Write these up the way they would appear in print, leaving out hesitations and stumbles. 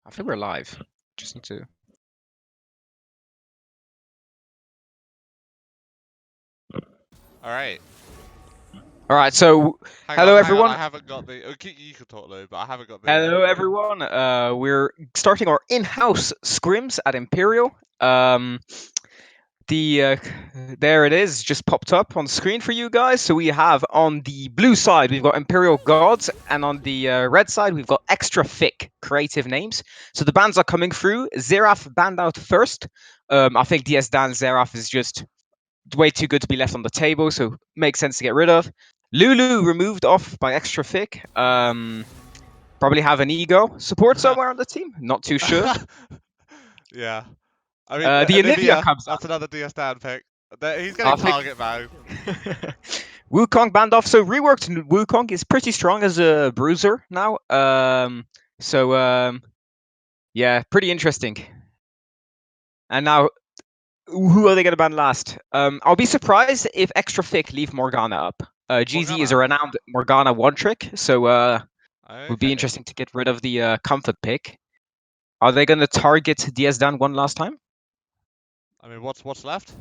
I think we're live. Just need to. All right. All right. So, hello Hang on. I everyone. haven't got the. Okay, you can talk, Lou, but I haven't got the. Hello everyone. We're starting our in-house scrims at Imperial. The there it is, just popped up on the screen for you guys. So we have on the blue side we've got Imperial Gods, and on the red side we've got Extra Thick creative names. So the bans are coming through. Xerath banned out first. I think DS Dan Xerath is just way too good to be left on the table, so makes sense to get rid of. Lulu removed off by Extra Thick. Probably have an ego support somewhere on the team. Not too sure. Yeah. I mean, The Anivia Anivia. comes up. That's another DS Dan pick. He's I getting think target banned. Wukong banned off. So reworked Wukong is pretty strong as a bruiser now. Yeah, pretty interesting. And now, who are they going to ban last? I'll be surprised if Extra Thick leave Morgana up. GZ is a Morgana. renowned Morgana one trick, so would be Okay. interesting to get rid of the comfort pick. Are they going to target DS Dan one last time? I mean, what's left?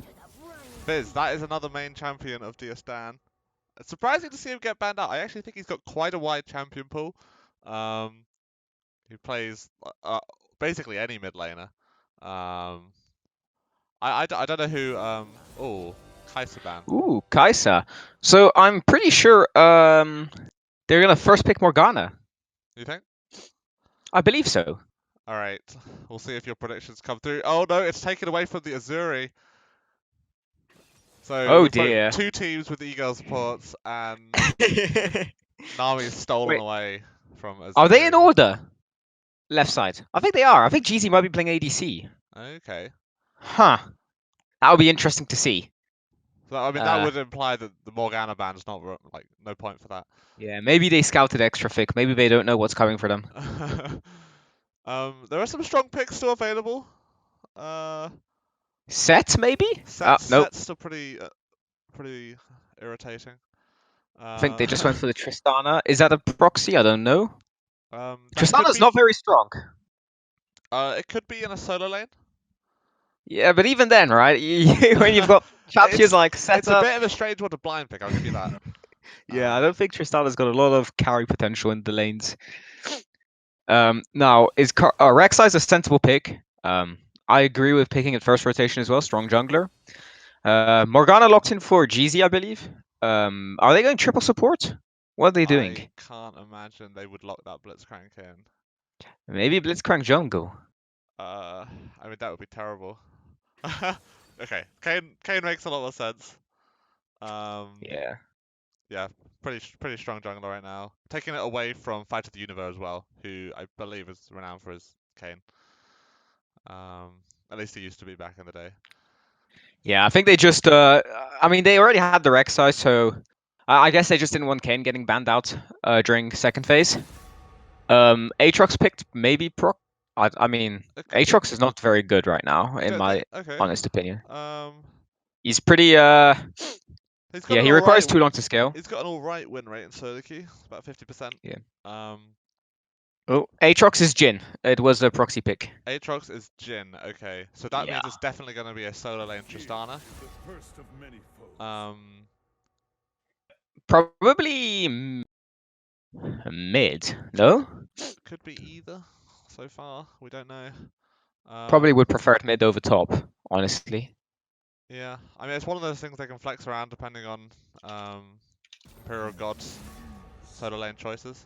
Fizz. That is another main champion of DS Dan. It's surprising to see him get banned out. I actually think he's got quite a wide champion pool. He plays basically any mid laner. I don't know who. Oh, Kai'Sa ban. Ooh, Kaisa. So I'm pretty sure they're going to first pick Morgana. You think? I believe so. All right, we'll see if your predictions come through. Oh no, it's taken away from the Azuri. So Oh we've got dear. two teams with Eagle supports, and Nami's stolen Wait, away from are they in Azuri. order? Left side. I think they are. I think GZ might be playing ADC. Okay. Huh. That would be interesting to see. So I mean that Uh, would imply that the Morgana ban's not like no point for that. yeah, maybe they scouted extra thick. Maybe they don't know what's coming for them. There are some strong picks still available. Set, maybe? Nope. Sets still pretty irritating. I think they just Uh, went for the Tristana. Is that a proxy? I don't know. that could Tristana's be. not very strong. It could be in a solo lane. Yeah, but even then, right? When you've got champions it's like it's a setup. bit of a strange one to blind pick. I'll give you that. Yeah, I don't think Tristana's got a lot of carry potential in the lanes. Now, is Rek'Sai's a sensible pick? I agree with picking it first rotation as well. Strong jungler. Morgana locked in for GZ, I believe. Are they going triple support? What are they doing? I can't imagine they would lock that Blitzcrank in. Maybe Blitzcrank jungle. I mean that would be terrible. Okay, Kane makes a lot of sense. Yeah. Yeah, pretty strong jungler right now. Taking it away from Fight of the Universe as well, who I believe is renowned for his Kane. At least he used to be back in the day. Yeah, I think they just. I mean, they already had the Rek'Sai, so I guess they just didn't want Kane getting banned out during second phase. Aatrox picked maybe proc. I mean, It could be. Aatrox is not very good right now, You in don't my think? Okay. honest opinion. Um, He's pretty. he's got Yeah, an he alright. requires too long to scale. He's got an alright win rate in solo queue, about 50%. Yeah. Um, Oh, Aatrox is Jin. It was a proxy pick. Aatrox is Jin. Okay, so that Yeah. means it's definitely going to be a solo lane Tristana. Probably mid. No. Could be either. So far, we don't know. Probably would prefer it mid over top. Honestly. Yeah, I mean it's one of those things they can flex around depending on Imperial Gods solo lane choices.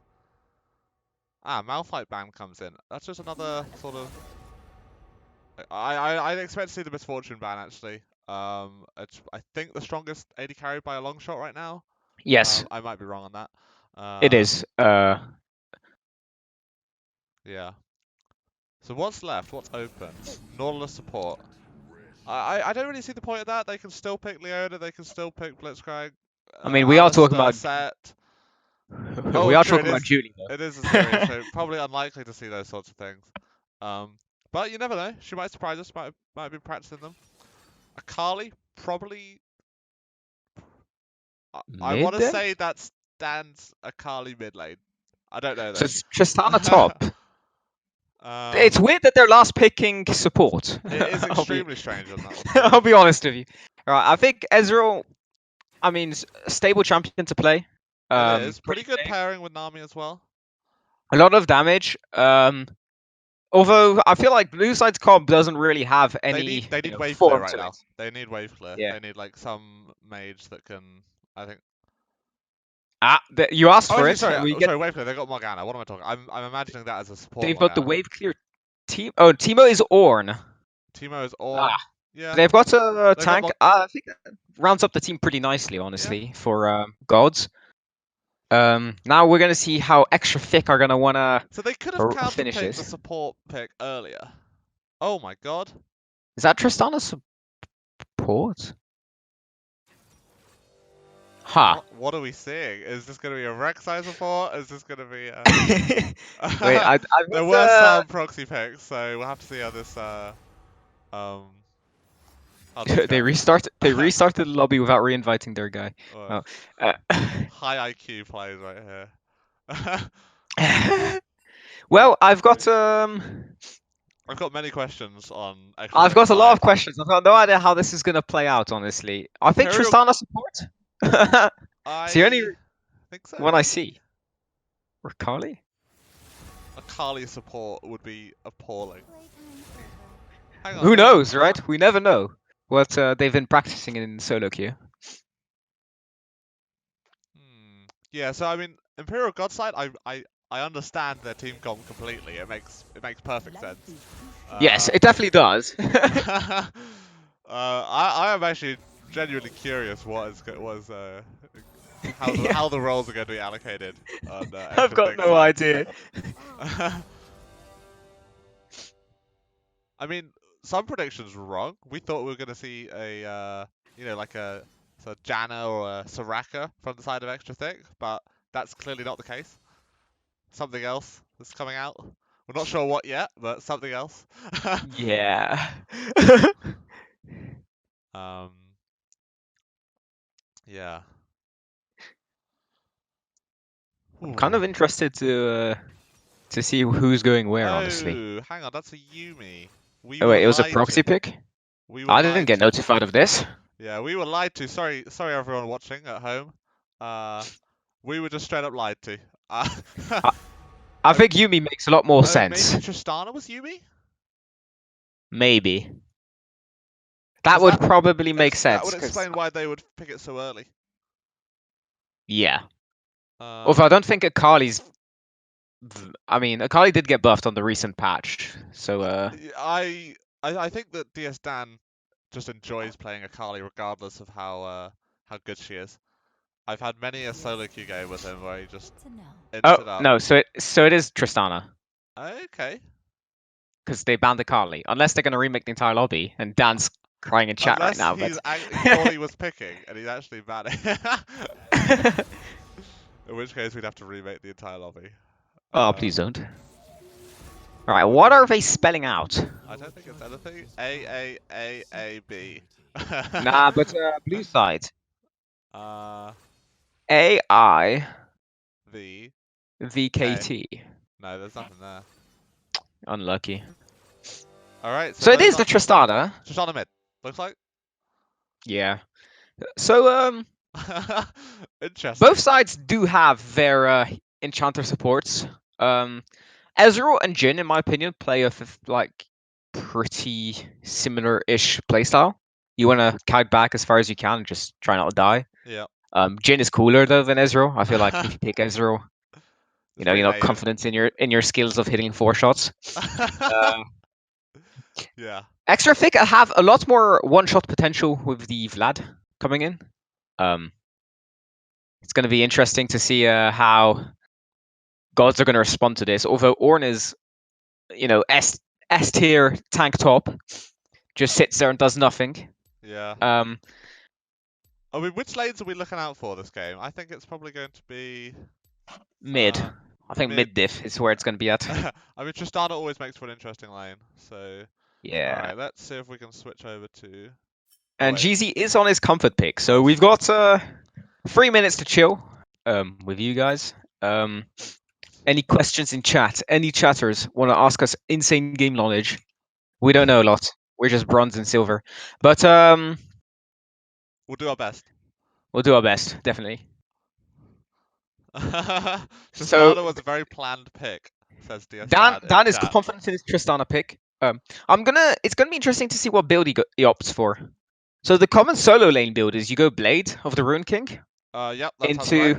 Ah, Malphite ban comes in. That's just another sort of. I'd expect to see the Misfortune ban actually. It's I think the strongest AD carry by a long shot right now. Yes, I might be wrong on that. it is. Yeah. So what's left? What's open? Nautilus support. I don't really see the point of that. They can still pick Leona. They can still pick Blitzcrank. I mean, we are talking Alistair, about. Set. We Oh, are true. talking about Julie, It is a though. series, so probably unlikely to see those sorts of things. But you never know. She might surprise us. Might have been practicing them. Akali probably. I Mid want to then? say that's Dan's Akali mid lane. I don't know So though. it's Tristana top. It's Um, weird that they're last picking support. it is I'll be, extremely strange on that one I'll too. be honest with you. All right, I think Ezreal. I mean, a stable champion to play. It is pretty Pretty good safe. pairing with Nami as well. A lot of damage. Although I feel like Blue Side's comp doesn't really have any, They need wave clear form right to now. it. They need wave clear. Yeah. They need like some mage that can. I think. You asked Oh, for actually, it, sorry, and we get. sorry. Wave clear. They got Morgana. What am I talking? I'm imagining that as a support They've got the Morgana. wave clear team. Oh, Timo is Ornn. Teemo is Ornn. Ah, Yeah, they've got a they've got tank. Mor I think that rounds up the team pretty nicely, Yeah. honestly, for gods. Now we're gonna see how extra thick are gonna wanna So they could have finish counterpicked the this. support pick earlier. Oh my god. Is that Tristana's support? Ha. What are we seeing? Is this going to be a Rek'Sai support? Is this going to be Wait, I There would were some proxy picks, so we'll have to see um how this they goes. restarted the lobby without reinviting their guy. Ugh, Oh. Uh, high IQ plays right here. well, I've got many questions on Extra I've Thick's got a lot side. of questions. I've got no idea how this is gonna play out, honestly. I think Imperial, Tristana support. It's the only I think so. one I see. Or Carly? A Kali support would be appalling. Hang on. Who knows, right? We never know what they've been practicing in solo queue. Yeah, so I mean, Imperial God side, I understand their team comp completely. It makes perfect sense. Yes, it definitely does. I am actually genuinely curious Yeah, how the roles are going to be allocated on I've Extra got Thick no side. idea. I mean, some predictions were wrong. We thought we were going to see like a Janna or a Soraka from the side of Extra Thick, but that's clearly not the case. Something else that's coming out. We're not sure what yet, but something else. Yeah. um, yeah. I'm kind Ooh. of interested to see who's going where, honestly. Oh, hang on, that's a Yumi. We Oh were wait, it was a lied to. proxy pick? We were I didn't lied get to. notified of this. Yeah, we were lied to. Sorry, everyone watching at home. Uh, we were just straight up lied to. I, I I, think Yumi makes a lot more oh, maybe sense. Tristana was Yumi? Maybe. That Because would probably make that sense, would because, explain why they would pick it so early. yeah. Although I Um, don't think Akali's. I mean, Akali did get buffed on the recent patch, so, I think that DS Dan just enjoys playing Akali regardless of how good she is. I've had many a solo queue game with him where he just ints Oh, it up. no, so it is Tristana. Okay. Because they banned Akali. Unless they're going to remake the entire lobby, and Dan's crying in chat right Unless now, but. he thought he was picking and he's actually bad at it. In which case we'd have to remake the entire lobby. Oh, Um, please don't. Alright, what are they spelling out? I don't think it's anything. A-A-A-A-B. Nah, but blue side. uh, A-I-V-K-T. V K. No, there's nothing there. Unlucky. Alright, so So it those is the are Tristana. just on a mid. Looks like. Yeah. So, Interesting. both sides do have their enchanter supports. Ezreal and Jhin, in my opinion, play a like pretty similar-ish playstyle. You want to kite back as far as you can and just try not to die. Yeah. Jhin is cooler though than Ezreal. I feel like if you pick Ezreal, It's pretty you're not native. confident in your skills of hitting 4 shots. Uh, Yeah. Extra Thick have a lot more one-shot potential with the Vlad coming in. It's going to be interesting to see how gods are going to respond to this. Although Ornn is, S tier tank top, just sits there and does nothing. Yeah. Um, I mean, which lanes are we looking out for this game? I think it's probably going to be Mid. I think mid. mid diff is where it's going to be at. I mean, Tristana always makes for an interesting lane. So, all Yeah. right, let's see if we can switch over to. Oh And wait, GZ is on his comfort pick, so that's we've true. got 3 minutes to chill with you guys. Any questions in chat? Any chatters want to ask us insane game knowledge? We don't know a lot. We're just bronze and silver, but We'll do our best. we'll do our best, definitely. So Tristana was a very planned pick, says Dan DSDad in Dan is chat. confident in his Tristana pick. It's gonna be interesting to see what build he opts for. So the common solo lane build is you go Blade of the Rune King Yep, that sounds right.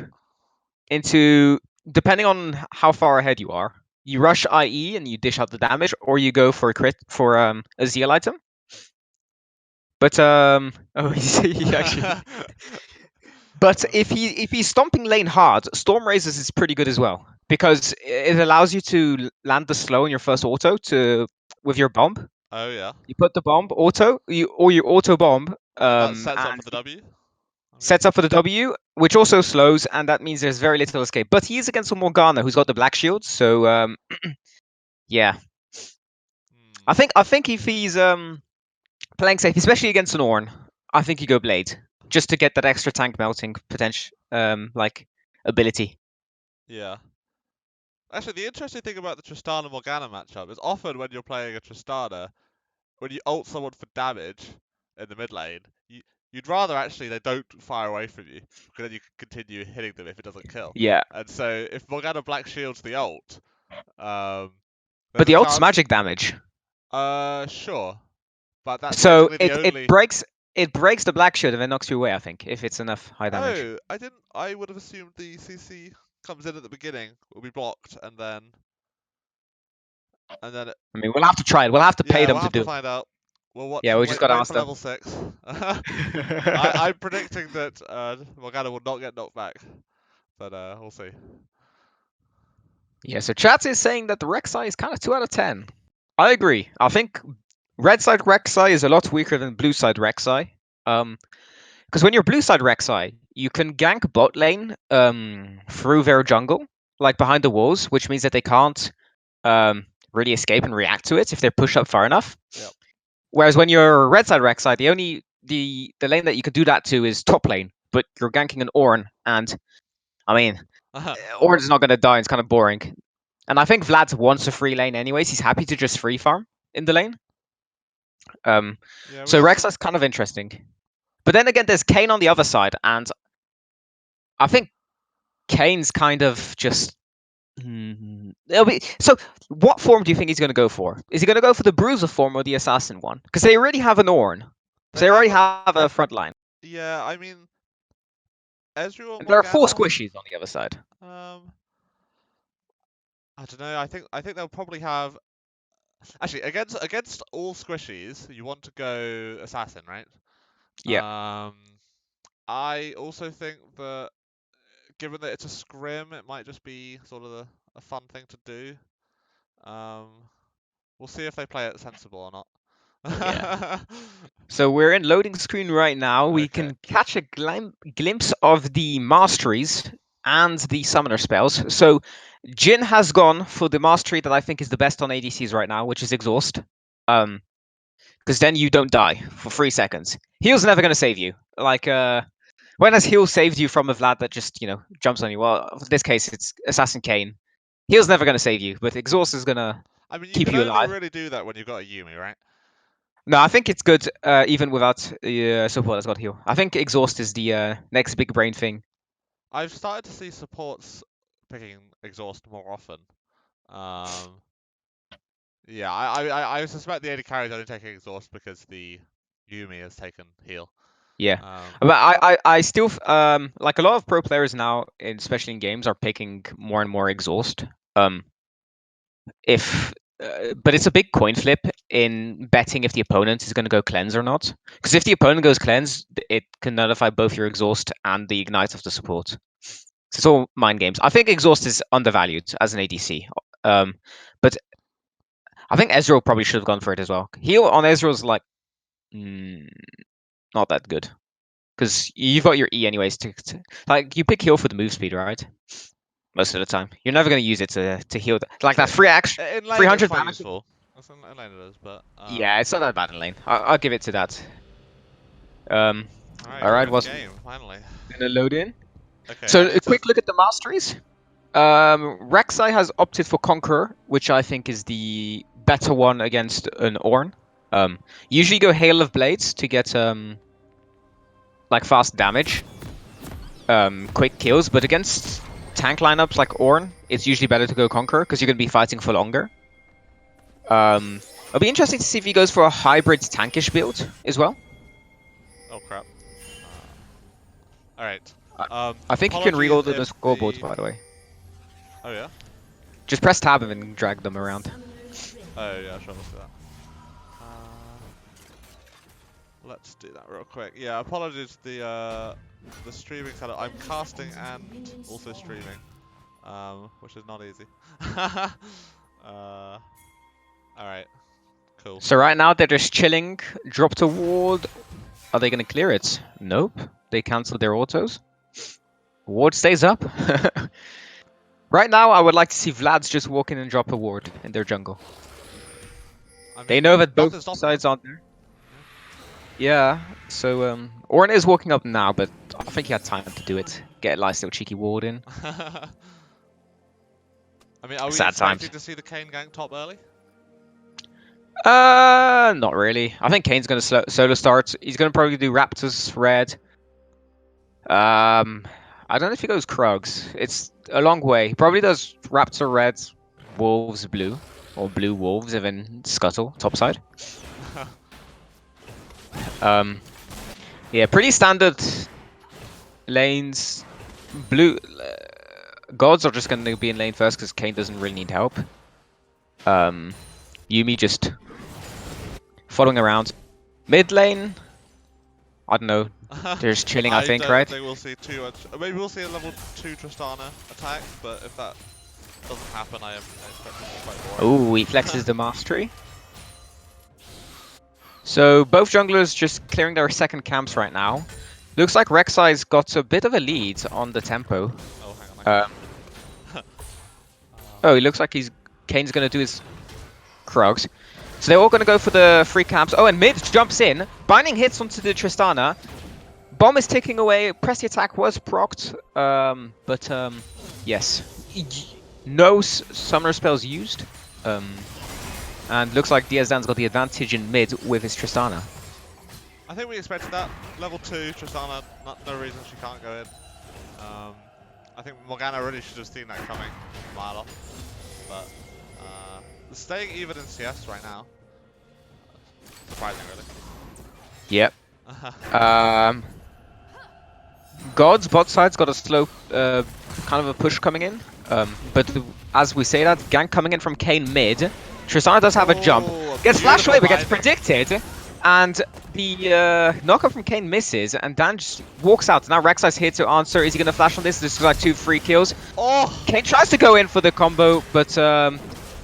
into depending on how far ahead you are. You rush IE and you dish out the damage, or you go for a crit for a Zeal item. But oh he actually. But if he's stomping lane hard, Storm Razors is pretty good as well because it allows you to land the slow in your first auto to with your bomb. Oh yeah. You put the bomb auto, you auto bomb, And that sets up and for the W. sets up for the W, which also slows, and that means there's very little escape. But he is against a Morgana who's got the black shield, so yeah. I think if he's playing safe, especially against an Ornn, I think you go Blade just to get that extra tank melting potential, like ability. Yeah. Actually, the interesting thing about the Tristana Morgana matchup is often when you're playing a Tristana, when you ult someone for damage in the mid lane, you'd rather actually they don't fire away from you, because then you can continue hitting them if it doesn't kill. Yeah, And so if Morgana black shields the ult, um, but there's a the ult's chance. magic damage, Sure, but that's so basically the it only. breaks the black shield and then knocks you away. I think if it's enough high damage. Oh, I didn't. I would have assumed the CC comes in at the beginning, will be blocked, and then I mean, we'll have to try it. We'll have to pay yeah, them we'll to have to do it. find out. We'll watch. Yeah, we just Wait, gotta wait ask for them. level 6. I'm predicting that Morgana will not get knocked back, but we'll see. Yeah, so chat is saying that the Rek'Sai is kind of 2 out of 10. I agree. I think red side Rek'Sai is a lot weaker than blue side Rek'Sai. Because when you're blue side Rek'Sai, you can gank bot lane through their jungle, like behind the walls, which means that they can't really escape and react to it if they're pushed up far enough. Yep. Whereas when you're red side Rek'Sai, the lane that you can do that to is top lane, but you're ganking an Ornn, and I mean, Ornn's not going to die. It's kind of boring. And I think Vlad wants a free lane anyways. He's happy to just free farm in the lane. Yeah, So Rek'Sai's kind of interesting. But then again, there's Kayn on the other side, and I think Kane's kind of just. So, what form do you think he's going to go for? Is he going to go for the Bruiser form or the Assassin one? Because they already have an Ornn. So they they have. already have a front line. Yeah, I mean, Ezreal or And there are 4 Morgana. squishies on the other side. I don't know. I think they'll probably have. Actually, against all squishies, you want to go assassin, right? Yeah. I also think that given that it's a scrim, it might just be sort of a fun thing to do. We'll see if they play it sensible or not. Yeah. So we're in loading screen right now. We Okay. can catch a glimpse of the masteries and the summoner spells. So Jin has gone for the mastery that I think is the best on ADCs right now, which is exhaust. Because then you don't die for 3 seconds. Heal's never going to save you. Like, when has heal saved you from a Vlad that just, jumps on you? Well, in this case, it's Assassin Kane. Heal's never going to save you, but exhaust is going to I mean, you keep can you only alive. really do that when you've got a Yumi, right? No, I think it's good even without support that's got heal. I think exhaust is the next big brain thing. I've started to see supports picking exhaust more often. Yeah, I suspect the AD carry is only taking exhaust because the Yumi has taken heal. Yeah, but I still like a lot of pro players now, especially in games, are picking more and more exhaust. If but it's a big coin flip in betting if the opponent is going to go cleanse or not. Because if the opponent goes cleanse, it can nullify both your exhaust and the ignite of the support. So it's all mind games. I think exhaust is undervalued as an ADC. But I think Ezreal probably should have gone for it as well. Heal on Ezreal's like not that good. Because you've got your E anyways like you pick heal for the move speed, right? Most of the time. You're never going to use it to heal like that free action In lane, it's 300 quite damage. useful. In lane it is, but Yeah, it's not that bad in lane. I'll give it to that. All Alright, right, getting into what's game finally. gonna load in? Okay, So I a need to. quick look at the masteries. Rek'Sai has opted for Conqueror, which I think is the better one against an Ornn. Usually go Hail of Blades to get like fast damage, quick kills, but against tank lineups like Ornn, it's usually better to go Conqueror because you're going to be fighting for longer. It'll be interesting to see if he goes for a hybrid tankish build as well. Oh crap. Alright. I think you can read Apologies the if scoreboards, by the way. Oh yeah? Just press tab and drag them around. Oh yeah, sure, let's do that. Let's do that real quick. Yeah, apologies, the streaming setup. I'm casting and also streaming, which is not easy. Alright, cool. So right now they're just chilling, dropped a ward. Are they going to clear it? Nope. They cancelled their autos. Ward stays up. Right now I would like to see Vlad's just walk in and drop a ward in their jungle. I mean, They know that both nothing's stopping sides them. aren't there. Yeah, so Ornn is walking up now, but I think he had time to do it. Get a nice little cheeky ward in. I mean, are we Sad expecting times. to see the Kayn gank top early? Not really. I think Kane's going to solo start. He's going to probably do Raptors red. I don't know if he goes Krugs. It's a long way. He probably does Raptor red, Wolves blue, or blue Wolves, and then Scuttle topside. Yeah, pretty standard lanes. Blue gods are just going to be in lane first because Kayn doesn't really need help. Yuumi just following around. Mid lane, I don't know. They're just chilling, I think, right? I think we'll see maybe we'll see a level 2 Tristana attack, but if that doesn't happen, I expect it to be quite boring. Ooh, he flexes the mastery. So both junglers just clearing their second camps right now. Looks like Rek'Sai's got a bit of a lead on the tempo. Oh, hang on. Oh, he looks like Kane's gonna do his Krugs. So they're all gonna go for the free camps. Oh, and mid jumps in, binding hits onto the Tristana. Bomb is ticking away. Press the attack was procced, but yes, no summoner spells used. And looks like Diazdan's got the advantage in mid with his Tristana. I think we expected that. Level 2 Tristana, no reason she can't go in. I think Morgana really should have seen that coming a mile off. But staying even in CS right now. Surprising, really. Yep. God's bot side's got a slow kind of a push coming in. But as we say that, gank coming in from Kayn mid. Tristana does have a jump. Gets flashed away, but gets predicted. And the knockup from Kayn misses, and Dan just walks out. Now Rek'Sai's here to answer. Is he going to flash on this? This is like 2 free kills. Oh! Kayn tries to go in for the combo, but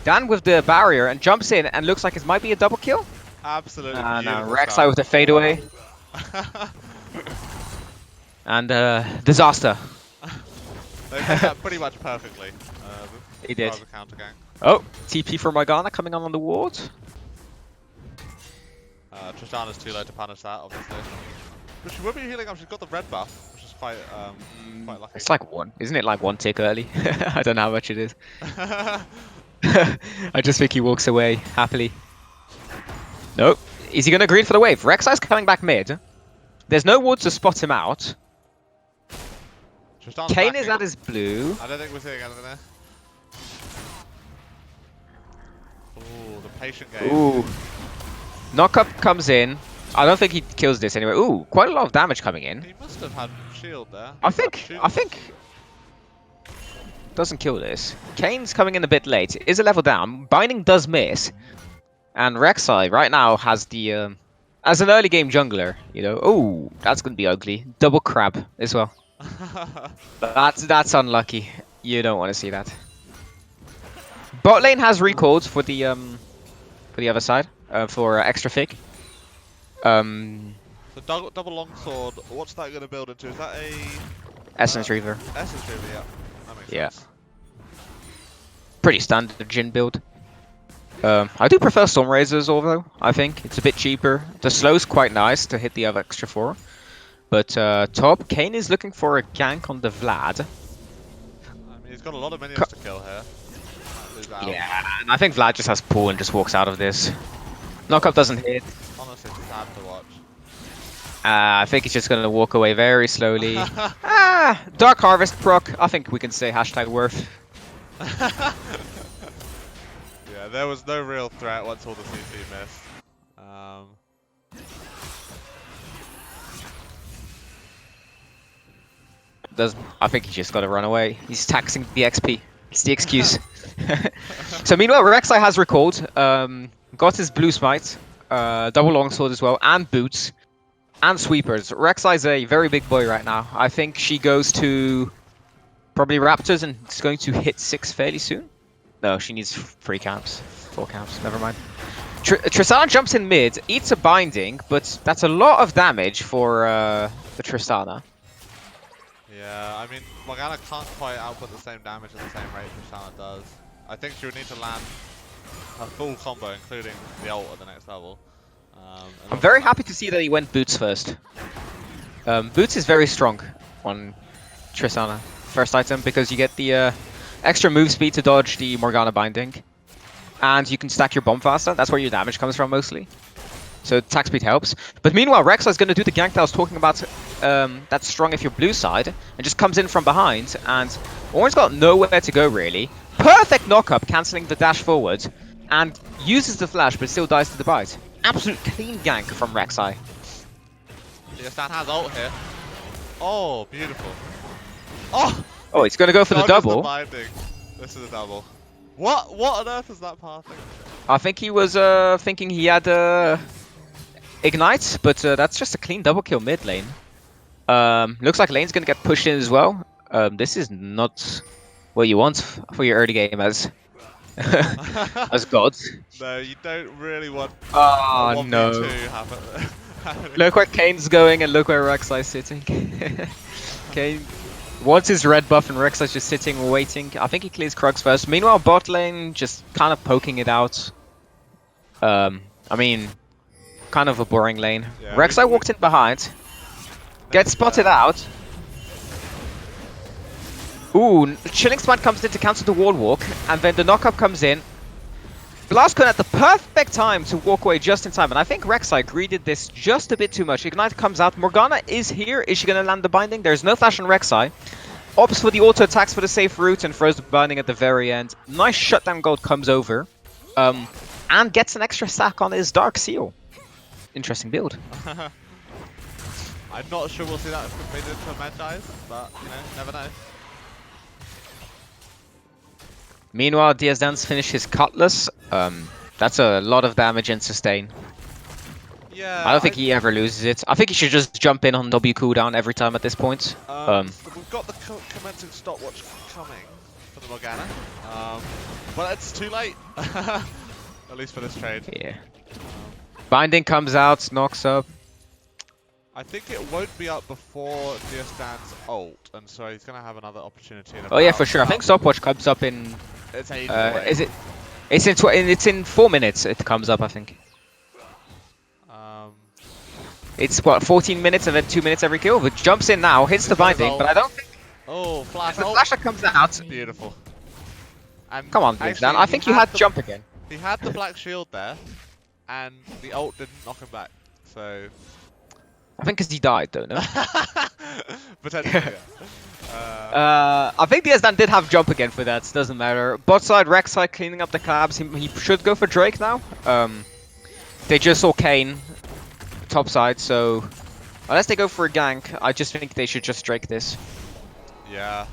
Dan with the barrier and jumps in, and looks like it might be a double kill. Absolutely. Now Rek'Sai with the fadeaway. And disaster. They played that pretty much perfectly. He did. Counter gank. Oh, TP from Morgana coming on the ward. Tristana's too low to punish that, obviously. But she will be healing up. She's got the red buff, which is quite lucky. It's like one, isn't it? Like 1 tick early. I don't know how much it is. I just think he walks away happily. Nope. Is he going to green for the wave? Rek'Sai's coming back mid. There's no ward to spot him out. Kayn is at his blue. I don't think we're seeing anything there. Ooh, the patient game. Ooh. Knockup comes in. I don't think he kills this anyway. Ooh, quite a lot of damage coming in. He must have had shield there. I think doesn't kill this. Kane's coming in a bit late. Is a level down. Binding does miss. And Rek'Sai right now has the as an early game jungler, you know. Oh, that's gonna be ugly. Double crab as well. That's unlucky. You don't want to see that. Bot lane has recalled for the other side for extra ThICc. The double longsword. What's that going to build into? Is that a Essence Reaver? Essence Reaver, yeah. That makes sense. Pretty standard Jhin build. I do prefer Storm Razors, although I think it's a bit cheaper. The slow's quite nice to hit the other extra 4. But top, Kayn is looking for a gank on the Vlad. I mean, he's got a lot of minions to kill here. Might lose out. Yeah, and I think Vlad just has pull and just walks out of this. Knockup doesn't hit. Honestly, it's sad to watch. I think he's just gonna walk away very slowly. Dark Harvest proc. I think we can say hashtag worth. Yeah, there was no real threat once all the CC missed. I think he's just got to run away. He's taxing the XP. It's the excuse. So meanwhile, Rek'Sai has recalled. Got his blue smite, double longsword as well, and boots, and sweepers. Rek'Sai's a very big boy right now. I think she goes to probably Raptors and is going to hit 6 fairly soon. No, she needs 3 camps, 4 camps. Never mind. Tristana jumps in mid, eats a binding, but that's a lot of damage for the Tristana. Yeah, I mean, Morgana can't quite output the same damage at the same rate Tristana does. I think she would need to land a full combo, including the ult at the next level. I'm very happy to see that he went boots first. Boots is very strong on Tristana, first item, because you get the extra move speed to dodge the Morgana binding. And you can stack your bomb faster, that's where your damage comes from mostly. So attack speed helps. But meanwhile, Rek'Sai is going to do the gank that I was talking about, that's strong if you're blue side, and just comes in from behind, and Orange's got nowhere to go really. Perfect knockup, cancelling the dash forward, and uses the flash but still dies to the bite. Absolute clean gank from Rek'Sai. Yeah, Stan has ult here. Oh, beautiful. Oh! Oh, he's going to go for the double. This is a double. What on earth is that pathing? I think he was thinking he had Ignite, but that's just a clean double kill mid lane. Looks like lane's going to get pushed in as well. This is not what you want for your early game as gods. No, you don't really want oh, no. happen. Look where Kane's going and look where Rek'Sai's sitting. Kane wants his red buff and Rek'Sai's just sitting waiting. I think he clears Krugs first. Meanwhile, bot lane just kind of poking it out. I mean, kind of a boring lane. Yeah, Rek'Sai walked in behind. Gets spotted out. Ooh, Chilling Smite comes in to cancel the wall walk, and then the knockup comes in. Blastcon at the perfect time to walk away just in time, and I think Rek'Sai greeded this just a bit too much. Ignite comes out. Morgana is here. Is she going to land the binding? There's no flash on Rek'Sai. Opts for the auto attacks for the safe route and throws the binding at the very end. Nice shutdown gold comes over. And gets an extra stack on his Dark Seal. Interesting build. I'm not sure we'll see that made into a Magi's, but you know, never know. Meanwhile, Diazdan's finished his Cutlass. That's a lot of damage and sustain. Yeah. I don't think he ever loses it. I think he should just jump in on W cooldown every time at this point. We've got the commencing stopwatch coming for the Morgana. But it's too late. At least for this trade. Yeah. Binding comes out, knocks up. I think it won't be up before Diazdan's ult, and so he's going to have another opportunity. Oh yeah, for sure. I think stopwatch comes up in... It's is it? It's in 4 minutes it comes up, I think. It's what, 14 minutes and then 2 minutes every kill? But jumps in now, hits the binding, but I don't think... Oh, flash. The flasher comes out. Beautiful. And come on, Diazdan. I think you had jump again. He had the black shield there, and the ult didn't knock him back, so... I think because he died, though, no? Potentially, yeah. I think Diazdan did have jump again for that, doesn't matter. Bot side, Rek'Sai cleaning up the collabs. He should go for Drake now. They just saw Kane top side, so unless they go for a gank, I just think they should just Drake this. Yeah.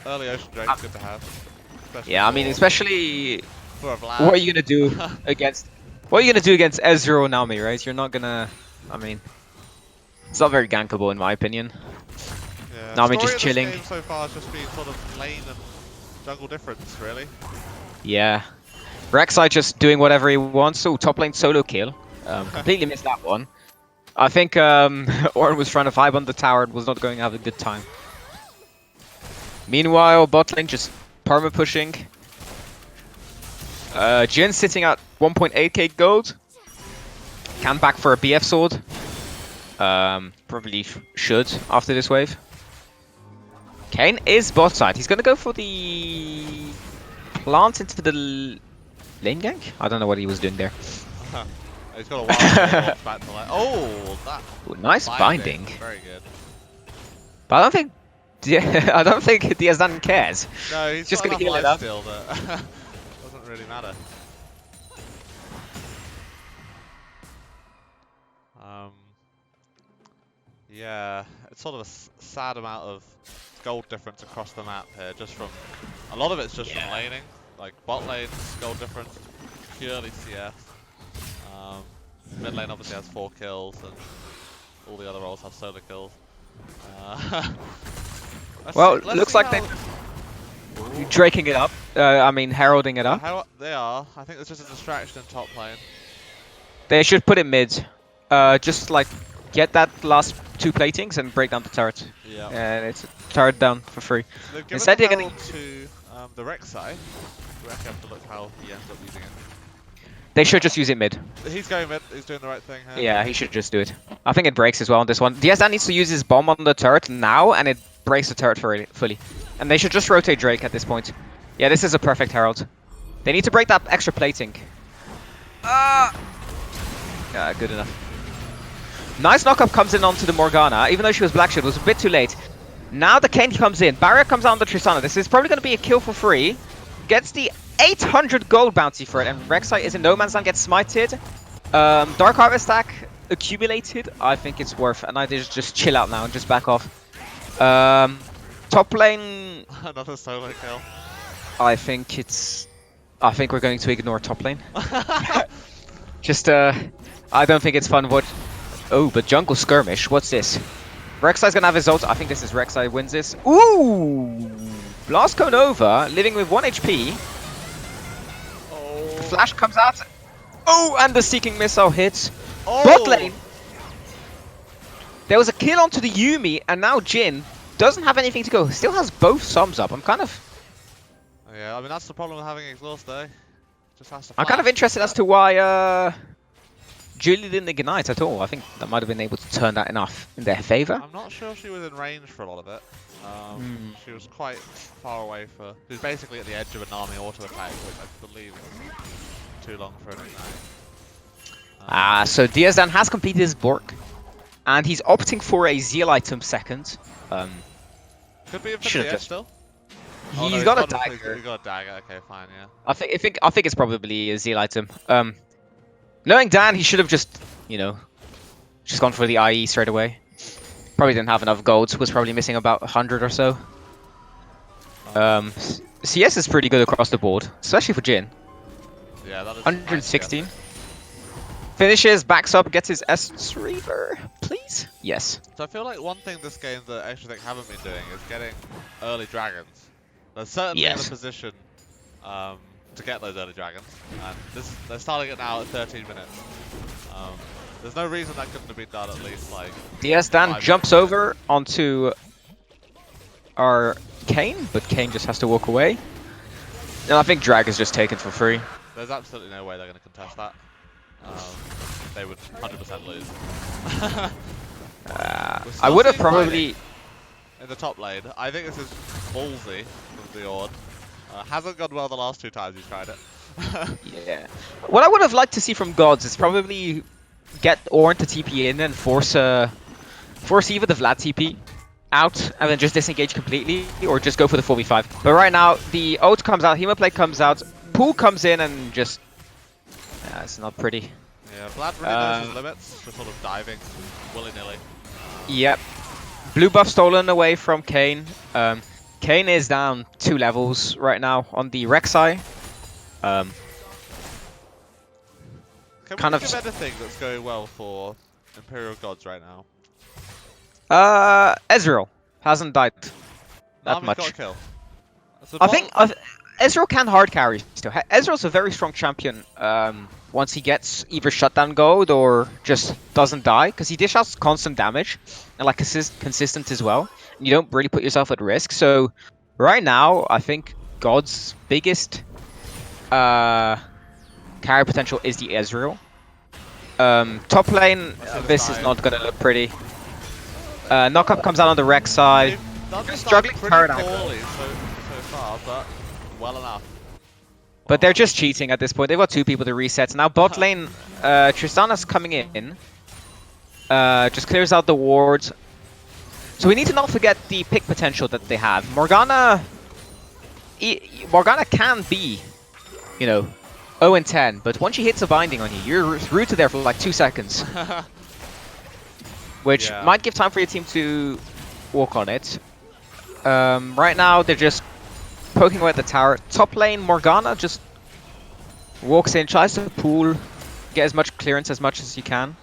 Early Ocean Drake's good to have. Yeah, I mean, especially for a Vlad. What are you gonna do against? What are you gonna do against Ezreal and Nami, right? You're not gonna. I mean, it's not very gankable in my opinion. Yeah. Nami just chilling. This game so far has just been sort of lane and jungle difference, really. Yeah. Rek'Sai just doing whatever he wants. Oh, top lane solo kill. Completely missed that one. I think Orin was trying to vibe on the tower and was not going to have a good time. Meanwhile, bot lane just perma pushing. Jin sitting at 1.8k gold. Can back for a BF sword. Probably should after this wave. Kane is bot side. He's gonna go for the plant into the lane gank. I don't know what he was doing there. He's got a wild launch back to like. Oh, that. Ooh, nice binding. Very good. But I don't think. I don't think ThICc cares. No, he's just got gonna enough heal it life up. still that doesn't really matter. Yeah, it's sort of a sad amount of gold difference across the map here, just from a lot of it's just from laning, like bot lane's gold difference, purely CS. Mid lane obviously has 4 kills, and all the other roles have solo kills. Well, looks like they're draking it up. I mean, heralding it up. They are. I think there's just a distraction in top lane. They should put it mid. Just like get that last 2 platings and break down the turret. Yeah. And it's a turret down for free. So they've given Instead, the they're gonna. to the Rek'Sai. We actually have to look how he ends up using it. They should just use it mid. He's going mid. He's doing the right thing here. Yeah, he should just do it. I think it breaks as well on this one. ThICc needs to use his bomb on the turret now, and it breaks the turret fully. And they should just rotate Drake at this point. Yeah, this is a perfect herald. They need to break that extra plating. Yeah, good enough. Nice knockup comes in onto the Morgana, even though she was Black Shield. It was a bit too late. Now the Kane comes in. Barrier comes out on the Tristana. This is probably going to be a kill for free. Gets the 800 gold bounty for it, and Rek'Sai is in no man's land, gets smited. Dark Harvest stack accumulated. I think it's worth, and I just chill out now and just back off. Top lane. Another solo kill. I think we're going to ignore top lane. Just I don't think it's fun. But jungle skirmish. What's this? Rek'Sai's gonna have his ult. I think this is Rek'Sai wins this. Ooh! Blast Cone over, living with 1 HP. Oh. Flash comes out. Oh, and the Seeking Missile hits. Oh. Bot lane. There was a kill onto the Yuumi, and now Jhin doesn't have anything to go. Still has both sums up. I'm kind of that's the problem with having exhaust though. Just has to I'm kind of interested as to why Julie didn't ignite at all. I think that might have been able to turn that enough in their favor. I'm not sure she was in range for a lot of it. She was quite far away for. She was basically at the edge of an army auto attack, which I believe was too long for an ignite. So ThICc has completed his Bork, and he's opting for a Zeal item second. Could be Infinity Edge still. He's got a dagger. He's got a dagger. Okay, fine, yeah. I think it's probably a Zeal item. Knowing Dan, he should have just gone for the IE straight away. Probably didn't have enough gold. Was probably missing about 100 or so. CS is pretty good across the board, especially for Jhin. Yeah, that is 116. Finishes, backs up, gets his S Reaver, please. Yes. So I feel like one thing this game that ThICc haven't been doing is getting early dragons. They're certainly in a position to get those early dragons, and they're starting it now at 13 minutes. There's no reason that couldn't have been done at least like. Dan jumps over onto our Kane, but Kane just has to walk away. And I think drag is just taken for free. There's absolutely no way they're going to contest that. They would 100% lose. I would have probably in the top lane. I think this is ballsy from the Ord. Hasn't gone well the last 2 times he's tried it. Yeah. What I would have liked to see from Gods is probably get Ornn to TP in and force either the Vlad TP out and then just disengage completely, or just go for the 4v5. But right now, the ult comes out, Hemoplate comes out, Pool comes in and just... it's not pretty. Yeah, Vlad really knows his limits, just sort of diving willy-nilly. Yep. Blue buff stolen away from Kane. Kane is down 2 levels right now on the Rek'Sai. Can we think of anything that's going well for Imperial Gods right now? Ezreal hasn't died that much. Got a kill. I think Ezreal can hard carry still. Ezreal's a very strong champion once he gets either shutdown gold or just doesn't die, because he dish out constant damage and like consistent as well. And you don't really put yourself at risk. So right now, I think God's biggest carry potential is the Ezreal. Top lane, this is not gonna look pretty. Knockup comes out on the Rek'Sai. Done They're started struggling pretty hard out. poorly so far, but well enough. But they're just cheating at this point. They've got 2 people to reset. Now bot lane, Tristana's coming in. Just clears out the wards. So we need to not forget the pick potential that they have. Morgana can be, you know, 0-10, but once she hits a binding on you, you're rooted there for like 2 seconds. Which might give time for your team to walk on it. Right now, they're just poking away at the tower. Top lane, Morgana just walks in, tries to pool, get as much clearance as much as you can.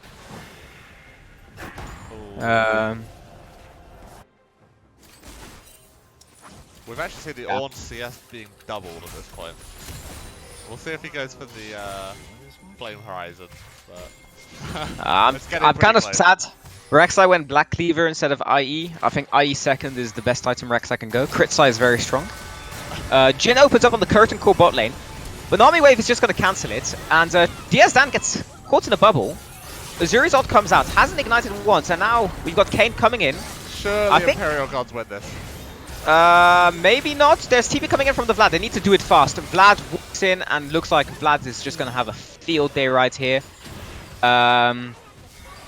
We've actually seen the Ornn CS being doubled at this point. We'll see if he goes for the Flame Horizon. But I'm kind of sad. Rek'Sai went Black Cleaver instead of IE. I think IE second is the best item Rek'Sai can go. Crit Sai is very strong. Jhin opens up on the curtain core bot lane. But Nami Wave is just going to cancel it. And Dan gets caught in a bubble. Azuri's ult comes out. Hasn't ignited once. And now we've got Kayn coming in. Surely Imperial Gods win this. Maybe not. There's TP coming in from the Vlad. They need to do it fast. Vlad walks in and looks like Vlad is just going to have a field day right here.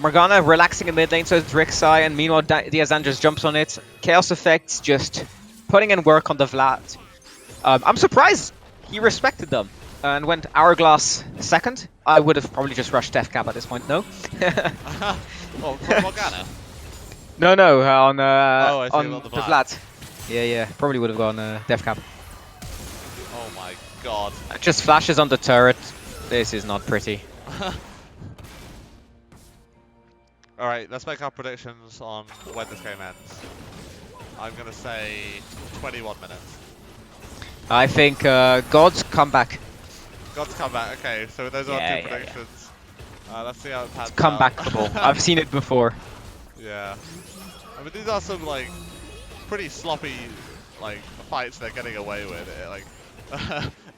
Morgana relaxing in mid lane, so it's Rek'Sai, and meanwhile Diazan just jumps on it. Chaos Effects just putting in work on the Vlad. I'm surprised he respected them and went Hourglass second. I would have probably just rushed Deathcap at this point, no? Oh, from Morgana? No, on the Vlad. Yeah, probably would have gone Deathcap. Oh my god. Just flashes on the turret. This is not pretty. Alright, let's make our predictions on when this game ends. I'm going to say 21 minutes. I think God's comeback. God's comeback, okay, so those are our 2 predictions. Let's see how it pans out. Comebackable. I've seen it before. Yeah. I mean, these are some, like, pretty sloppy, like, fights they're getting away with.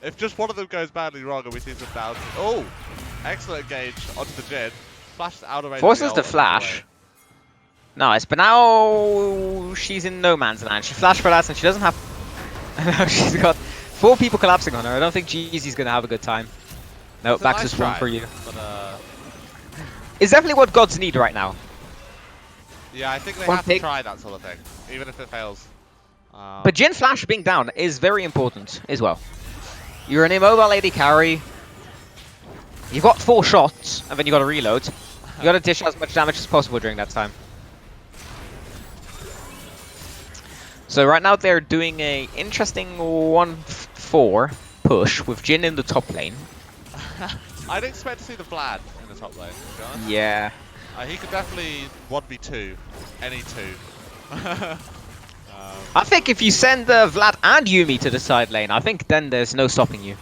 If just one of them goes badly wrong and we see some bounce. Oh! Excellent engage onto the Jhin. Flashes out of range. Forces the flash. Nice, but now she's in no man's land. She flashed for that and she doesn't have... Now she's got 4 people collapsing on her. I don't think Jeezy's going to have a good time. No, back to spawn for you. But, it's definitely what gods need right now. Yeah, I think they have to try that sort of thing, even if it fails. But Jhin flash being down is very important as well. You're an immobile AD carry. You've got 4 shots, and then you got to reload. You got to dish out as much damage as possible during that time. So right now they're doing a interesting 1-4 push with Jhin in the top lane. I'd expect to see the Vlad in the top lane, to be honest. Yeah. He could definitely 1v2, any 2. I think if you send Vlad and Yuumi to the side lane, I think then there's no stopping you.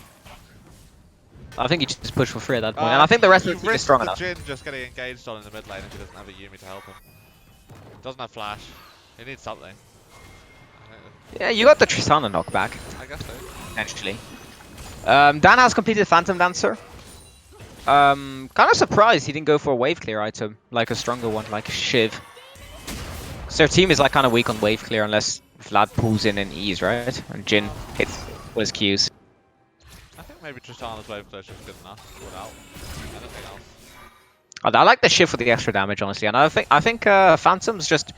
I think you just push for free at that point, and I think the rest of the team is strong enough. Jhin just getting engaged on in the mid lane if he doesn't have a Yuumi to help him. Doesn't have flash. He needs something. Yeah, you got the Tristana knockback. I guess so. Potentially. Dan has completed Phantom Dancer. Kind of surprised he didn't go for a wave clear item, like a stronger one, like Shiv. So their team is like kind of weak on wave clear unless Vlad pulls in and E's, right? And Jhin hits with his Qs. I think maybe Tristana's wave clear is just good enough without anything else. I like the Shiv for the extra damage, honestly, and I think Phantom's just...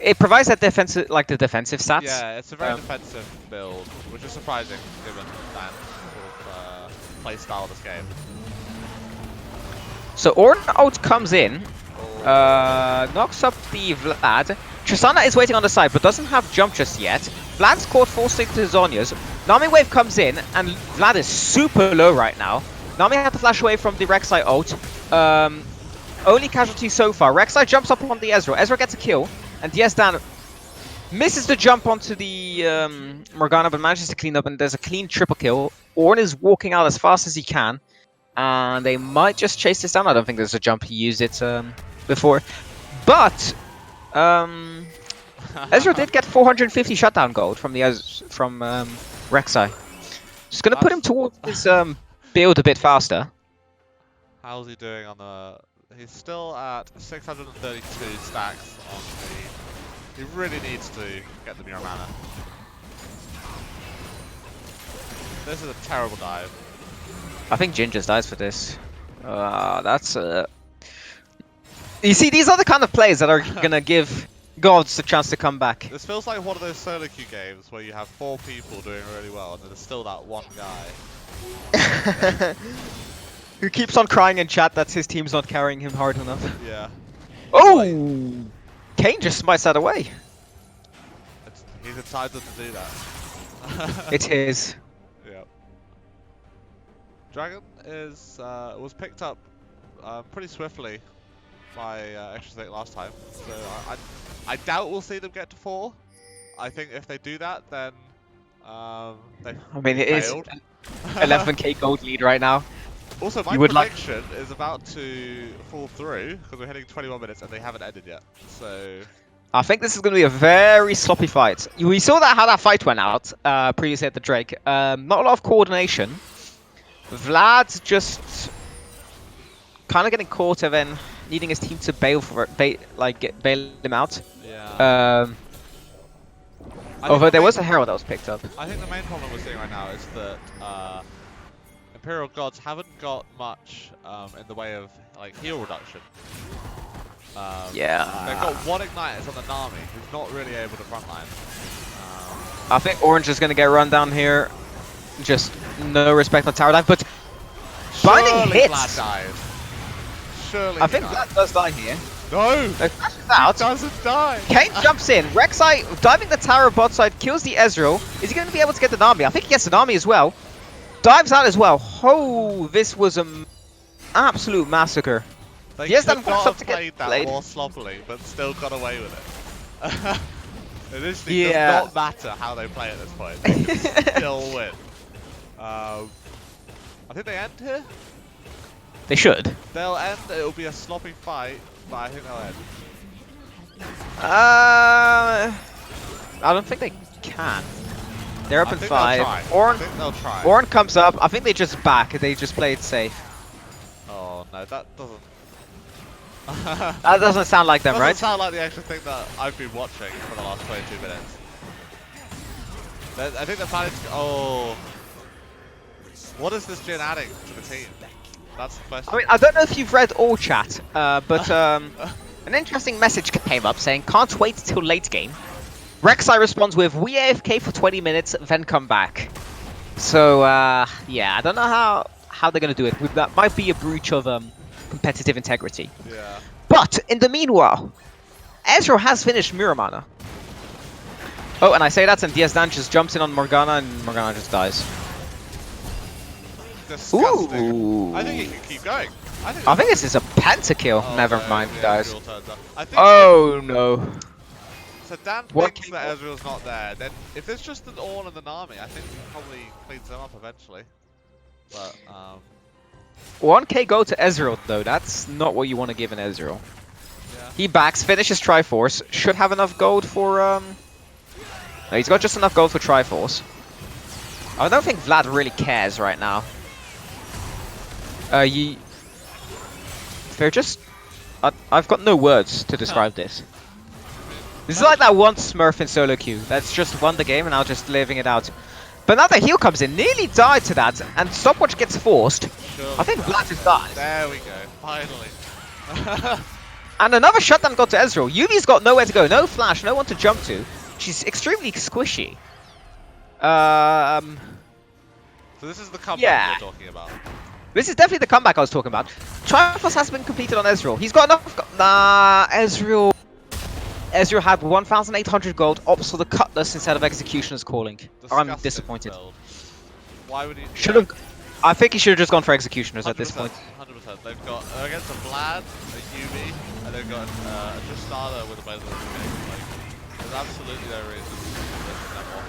It provides that defensive, like the defensive stats. Yeah, it's a very defensive build, which is surprising given that sort of play style of this game. So Ornn out comes in, knocks up the Vlad. Tristana is waiting on the side, but doesn't have jump just yet. Vlad's caught full stick to Zhonya's. Nami Wave comes in, and Vlad is super low right now. Nami had to flash away from the Rek'Sai ult. Only casualty so far. Rek'Sai jumps up on the Ezreal. Ezreal gets a kill. And Dan misses the jump onto the Morgana, but manages to clean up, and there's a clean triple kill. Ornn is walking out as fast as he can, and they might just chase this down. I don't think there's a jump. He used it before. But Ezreal did get 450 shutdown gold from Rek'Sai. Just going to put him towards his build a bit faster. How's he doing on the... He's still at 632 stacks on He really needs to get the Mirror Mana. This is a terrible dive. I think Jin just dies for this. That's You see, these are the kind of plays that are gonna give gods the chance to come back. This feels like one of those solo queue games where you have 4 people doing really well and there's still that one guy. Who keeps on crying in chat that his team's not carrying him hard enough. Yeah. Oh! Kane just smites that away. He's entitled to do that. It's his. Yeah. Dragon is was picked up pretty swiftly by ThICc last time, so I doubt we'll see them get to 4. I think if they do that, then they It is failed. 11k gold lead right now. Also, my prediction is about to fall through because we're hitting 21 minutes and they haven't ended yet. So I think this is going to be a very sloppy fight. We saw how that fight went out previously at the Drake. Not a lot of coordination. Vlad's just kind of getting caught and then needing his team to bail him out. yeah. Although there was a herald that was picked up. I think the main problem we're seeing right now is that Imperial gods haven't got much in the way of heal reduction. Yeah. They've got one ignite on the Nami, who's not really able to frontline. I think Orange is going to get run down here. Just no respect on tower dive, but binding hits. Vlad died. Surely I think Vlad does die here. No! Out. He doesn't die! Kane jumps in. Rek'Sai diving the tower bot side, kills the Ezreal. Is he going to be able to get the Nami? I think he gets the Nami as well. Dives out as well. Oh, this was an absolute massacre. They yes, could that not up have to played get that more sloppily, but still got away with it. It literally Yeah. does not matter how they play at this point. They can still win. I think they end here. They should. They'll end. It'll be a sloppy fight, but I think they'll end. I don't think they can. They're up in 5. I think they'll try. Ornn comes up. I think they just back. They just play it safe. Oh no, that doesn't. That doesn't sound like them, Doesn't right? sound like the actual thing that I've been watching for the last 22 minutes. I think they're planning to. Oh. What is this Jin adding to the team? That's the question. I mean, I don't know if you've read all chat, but an interesting message came up saying, "Can't wait till late game." Rek'Sai responds with, "We AFK for 20 minutes, then come back." So yeah, I don't know how they're gonna do it. That might be a breach of competitive integrity. Yeah. But in the meanwhile, Ezreal has finished Mirror Mana. Oh, and I say that, and Diazdan just jumps in on Morgana, and Morgana just dies. Disgusting. Ooh. I think he can keep going. I think this is a pentakill. Oh, Never no, mind, the guys. Ezreal turns up. I think Oh no. so Dan What thinks can- that Ezreal's not there. Then if it's just an Ornn and the Nami, I think he probably cleans them up eventually. But 1k go to Ezreal though. That's not what you want to give an Ezreal. yeah. He backs, finishes Triforce. Should have enough gold for No, he's got just enough gold for Triforce. I don't think Vlad really cares right now. They're just... I've got no words to describe this. This is like that one Smurf in solo queue that's just won the game and now just living it out. But now the heal comes in, nearly died to that, and stopwatch gets forced. Surely I think Vlad just died. There we go. Finally. And another shutdown got to Ezreal. Yumi's got nowhere to go, no flash, no one to jump to. She's extremely squishy. So this is the comeback Yeah. we're talking about. This is definitely the comeback I was talking about. Triforce has been completed on Ezreal. He's got enough. Nah, Ezreal had 1,800 gold, opts for the Cutlass instead of Executioner's Calling. I'm Disgusting disappointed. build. Why would he? Should have. I think he should have just gone for Executioners at this 100%, point. 100%. They've got against a Vlad, a Yubi, and they've got a Tristana with a Basil. There's absolutely no reason to walk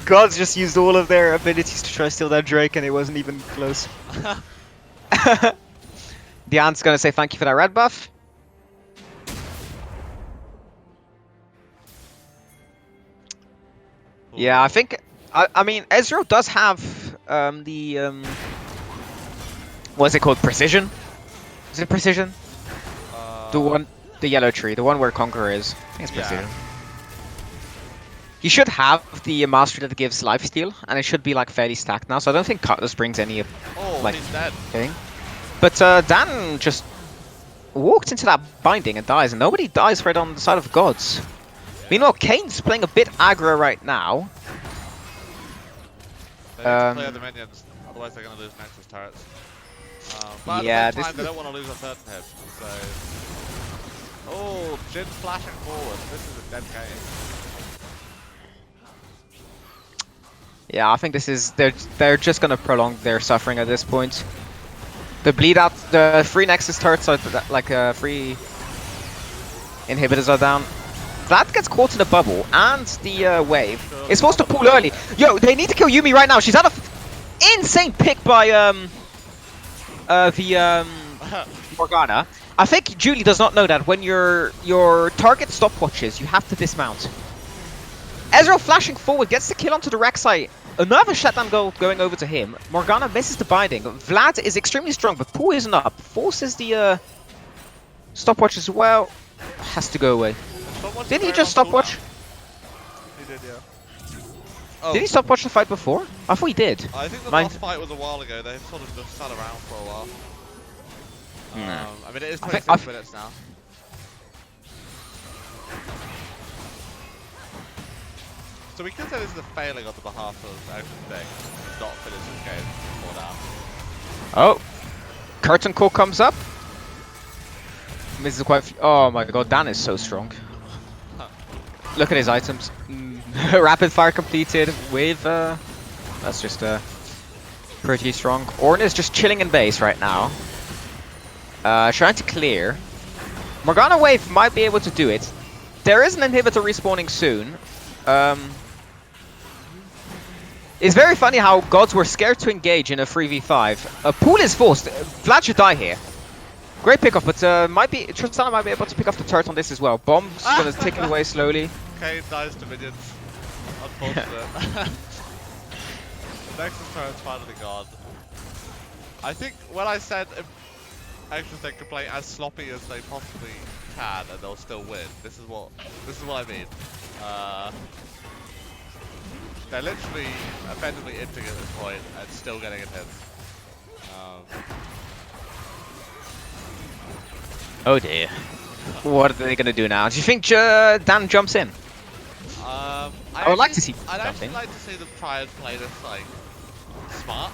Gods just used all of their abilities to try to steal that Drake, and it wasn't even close. Diane's gonna say thank you for that red buff. Yeah, I think. I mean, Ezreal does have what's it called? Precision? Is it precision? The one. The yellow tree, the one where Conqueror is. I think it's Yeah. Precision. You should have the mastery that gives lifesteal, and it should be like fairly stacked now. So I don't think Cutlass brings any Oh, like he's dead. thing. But Dan just walked into that binding and dies, and nobody dies right on the side of gods. Yeah. Meanwhile, Kane's playing a bit aggro right now. They need to clear the minions, otherwise they're going to lose Nexus turrets. But at the Yeah, same this time, they is don't want to lose a third to him. So, oh, Jin flashing forward. This is a dead game. yeah. I think this is they're just gonna prolong their suffering at this point. The bleed out, the free Nexus turrets are like free inhibitors are down. That gets caught in a bubble, and the wave is supposed to pull early. Yo, they need to kill Yumi right now. She's out of insane pick by the Morgana. I think Julie does not know that when your target stopwatches, you have to dismount. Ezreal flashing forward gets the kill onto the Rek'Sai. Another shutdown goal going over to him. Morgana misses the binding. Vlad is extremely strong, but Pooh isn't up. Forces the stopwatch as well. Has to go away. Didn't he just stopwatch? He did, yeah. Did he stopwatch the fight before? I thought he did. I think the last fight was a while ago. They sort of just sat around for a while. I mean, it is 26 minutes now. So we could say this is a failing on the behalf of Ocean not finish this game before now. Oh, curtain call comes up. Misses quite. Oh my god, Dan is so strong. Look at his items. Rapid fire completed with. That's just pretty strong. Ornn is just chilling in base right now. Trying to clear. Morgana Wave might be able to do it. There is an inhibitor respawning soon. It's very funny how gods were scared to engage in a 3v5. Pool is forced. Vlad should die here. Great pickoff, but Tristana might be able to pick off the turret on this as well. Bomb's gonna tick it away slowly. Kane dies to minions. Unfortunate. The Nexus turret's finally gone. I think when I said Extra they can play as sloppy as they possibly can and they'll still win, this is what I mean. They're literally effectively inting at this point and still getting it hit. Oh dear. What are they gonna do now? Do you think Dan jumps in? I would like to see. I'd actually like to see them try and play this like smart.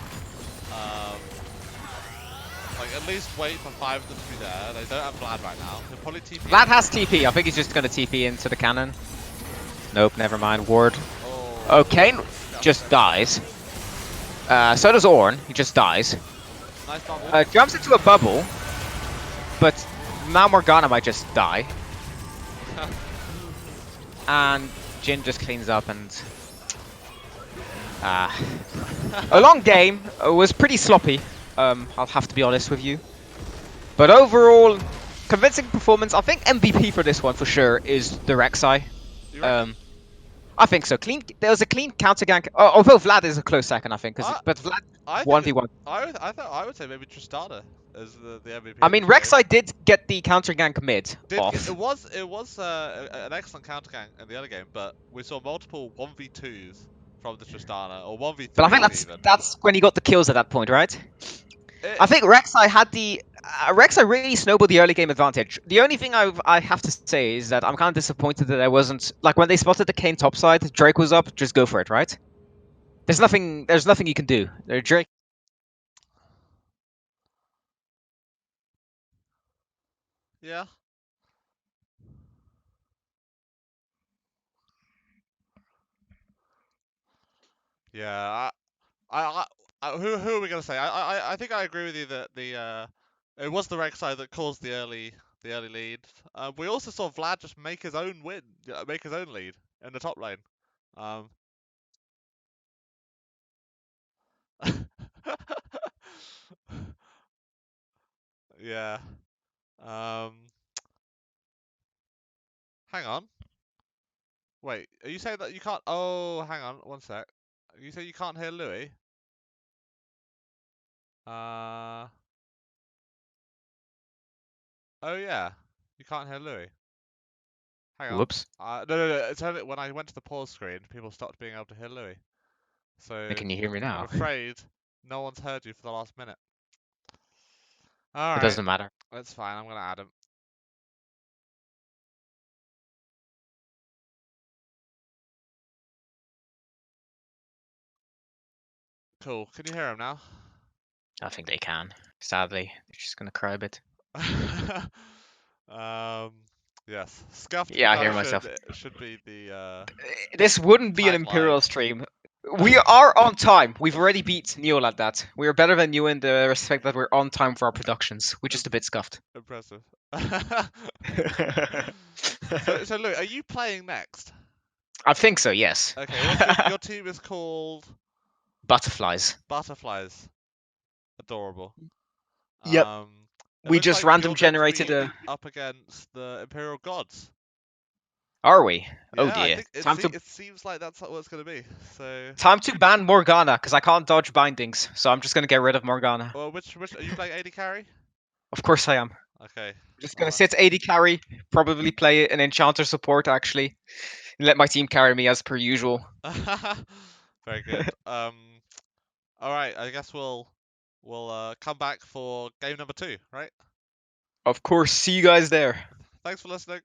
Like at least wait for 5 of them to be there. They don't have Vlad right now. He'll probably TP. Vlad has TP. I think he's just gonna TP into the cannon. Nope, never mind. Ward. Oh, Kane just dies. So does Ornn. He just dies. Nice bubble. Jumps into a bubble, but now Morgana might just die. And Jin just cleans up and... a long game. Was pretty sloppy. I'll have to be honest with you. But overall, convincing performance. I think MVP for this one for sure is the Rek'Sai. I think so. Clean. There was a clean counter gank. Although Vlad is a close second, I think. But Vlad 1v1. I would say maybe Tristana as the MVP. I mean, Rek'Sai did get the counter gank mid off. It was an excellent counter gank in the other game, but we saw multiple 1v2s from the Tristana or 1v3. But I think that's when he got the kills at that point, right? I think Rek'Sai had the Rek'Sai really snowballed the early game advantage. The only thing I have to say is that I'm kind of disappointed that there wasn't like when they spotted the Kane topside, Drake was up, just go for it, right? There's nothing you can do. Drake. Yeah. Yeah. Who are we gonna say? I think I agree with you that it was the Rek'Sai that caused the early lead. We also saw Vlad just make his own make his own lead in the top lane. Yeah. Hang on. Wait, are you saying that you can't? Oh, hang on, one sec. You say you can't hear Louis? Oh yeah. You can't hear Louis. Hang on. Whoops. No. It's only when I went to the pause screen, people stopped being able to hear Louis. So Can you hear me I'm now? afraid no one's heard you for the last minute. It Alright, doesn't matter. that's fine. I'm gonna add him. Cool. Can you hear him now? I think they can. Sadly, they're just gonna cry a bit. um, yes. Scuffed Yeah, I hear production myself. should be the This wouldn't be an tagline. Imperial stream. We are on time. We've already beat Neil at that. We are better than you in the respect that we're on time for our productions. We're just a bit scuffed. Impressive. So look, are you playing next? I think so, yes. Okay, what's your team is called Butterflies. Butterflies. Adorable. Yep. It We looks just like random you're going to generated be a. up against the Imperial Gods. Are we? Oh Yeah, I dear. think it Time to it seems like that's what it's going to be. So, time to ban Morgana because I can't dodge bindings. So I'm just gonna get rid of Morgana. well, which are you playing AD carry? Of course I am. Okay. Just gonna Well, sit AD carry. Probably play an enchanter support actually. And let my team carry me as per usual. very good. All right. I guess we'll come back for game number 2, right? Of course. See you guys there. Thanks for listening.